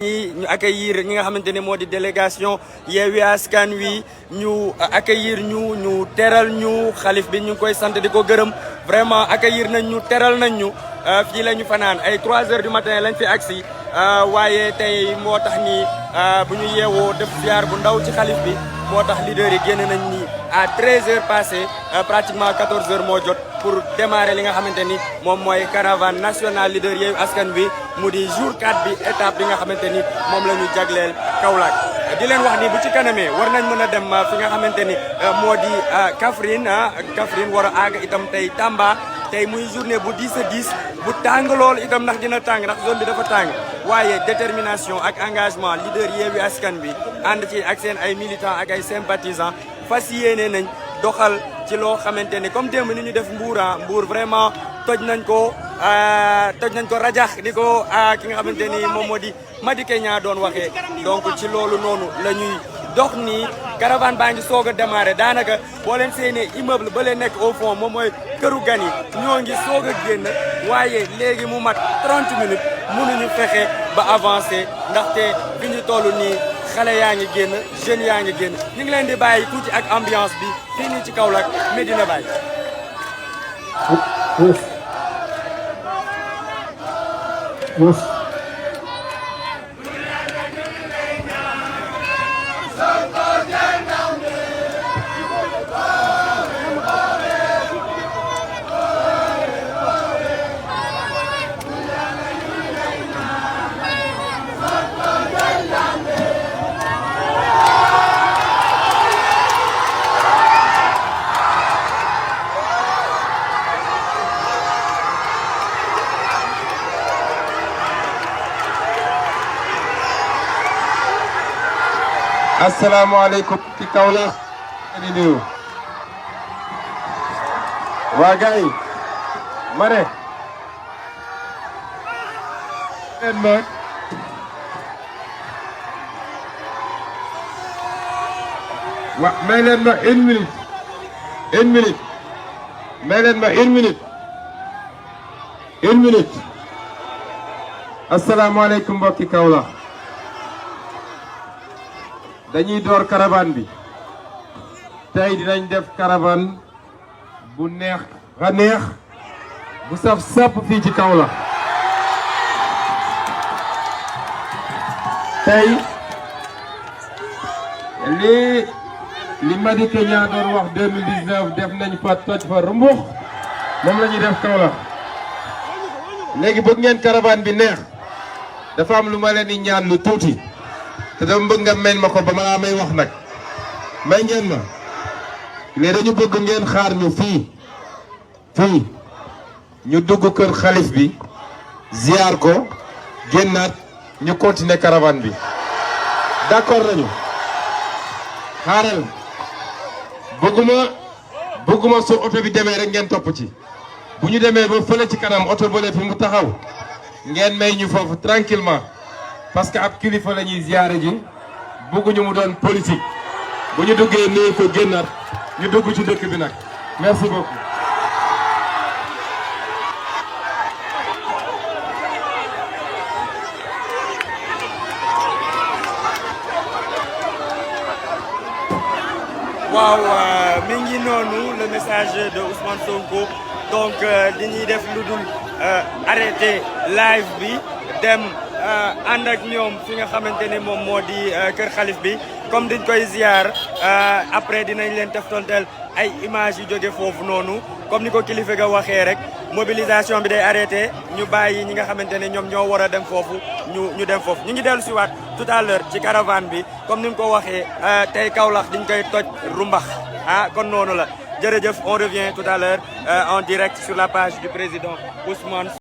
ñu accueillir ñi nga xamante ni moo di délégation Yewwi Askan Wi ñu accueillir ñu teral ñu xalif bi ñu ngi koy sant di ko gërëm vraiment accueillir nañ ñu teral nañ ñu fii la ñu fanaan ay 3 heures du matin lañ fi agsi waaye tey moo tax ni bu ñu yeewoo def ziar bu ndaw ci xalif bi moo tax leader yi génn nañ ni à 13 heures passées pratiquement 14 heures moo jot pour démarrer li nga xamante ni moom mooy caravane nationale leader Yewwi Askan Wi mu di jour 4 bi étape bi nga xamante ni moom la ñu jagleel Kaolack di leen wax ni bu ci kanamee war nañ mën a dem fi nga xamante ni moo di Kaffrine war a àgg itam tey Tamba tey muy journée bu 10 à 10 bu tàng lool itam ndax dina tàng ndax zone bi dafa tàng waaye détermination ak engagement leader Yewwi Askan Wi ànd ci ak seen ay militants ak ay sympathisants fas yéene nañ doxal ci loo xamante ni comme démb ni ñu def Mbour vraiment toj nañ ko rajax ni ko ki nga xamante ni moom moo di Madické Niang doon waxee donc ci loolu noonu la ñuy dox nii caravane baa ngi soog a démarré daanaka boo leen seenee immeuble ba leen nekk au fond moom mooy këru gan yi ñoo ngi soog a génn waaye léegi mu mat 30 minutes mënuñu fexe ba avancé ndaxte fi ñu toll nii xale yaa ngi génn jeunes yaa ngi génn ñu ngi leen di bàyyi tuuti ak ambiance bi fii nii ci Kaolack Medina Baye. asalaamaaleykum ci Kaolack di nuyu waa gars yi ma ne may leen ma une minute may leen ma une minute asalaamaaleykum mbokki Kaolack dañuy door caravane bi tey dinañ def caravane bu neex bu saf sàpp fii ci Kaolack tey li Madické Niang doon wax 2019 def nañ fa toj fa rumbux moom la ñuy def Kaolack léegi bëgg ngeen caravane bi neex dafa am lu ma leen di ñaan lu tuuti te dama bëgg nga mel ma ko ba ma may wax nag may ngeen ma léegi dañu bëgg ngeen xaar ñu fii ñu dugg kër xalif bi ziar ko génnaat ñu continuer caravane bi d'accord nañu xaaral bëgguma su oto bi demee rek ngeen topp ci bu ñu demee ba fële ci kanam oto bële fi mu taxaw ngeen may ñu foofu tranquillement parce que ab kilifa la ñuy ziyaare ji bëgguñu mu doon politique bu ñu duggee nii ko génnaat ñu dugg ci dëkk bi nag merci beaucoup. waaw mi ngi noonu le message de Ousmane Sonko donc li ñuy def lu dul arrêté live bi dem. ànd ak ñoom fi nga xamante ni moom moo di kër xalif bi comme dañ koy ziar après dinañ leen teftonteel ay images yu jóge foofu noonu comme ni ko kilifa ga waxee rek mobilisation bi day arrêté ñu bàyyi ñi nga xamante ne ñoom ñoo war a dem foofu ñu dem foofu ñu ngi dellu si waat tout à l'heure ci caravane bi comme ni mu ko waxee tey Kaolack diñ koy toj rumbax kon noonu la jërëjëf on revient tout à l'heure en direct sur la page du président Ousmane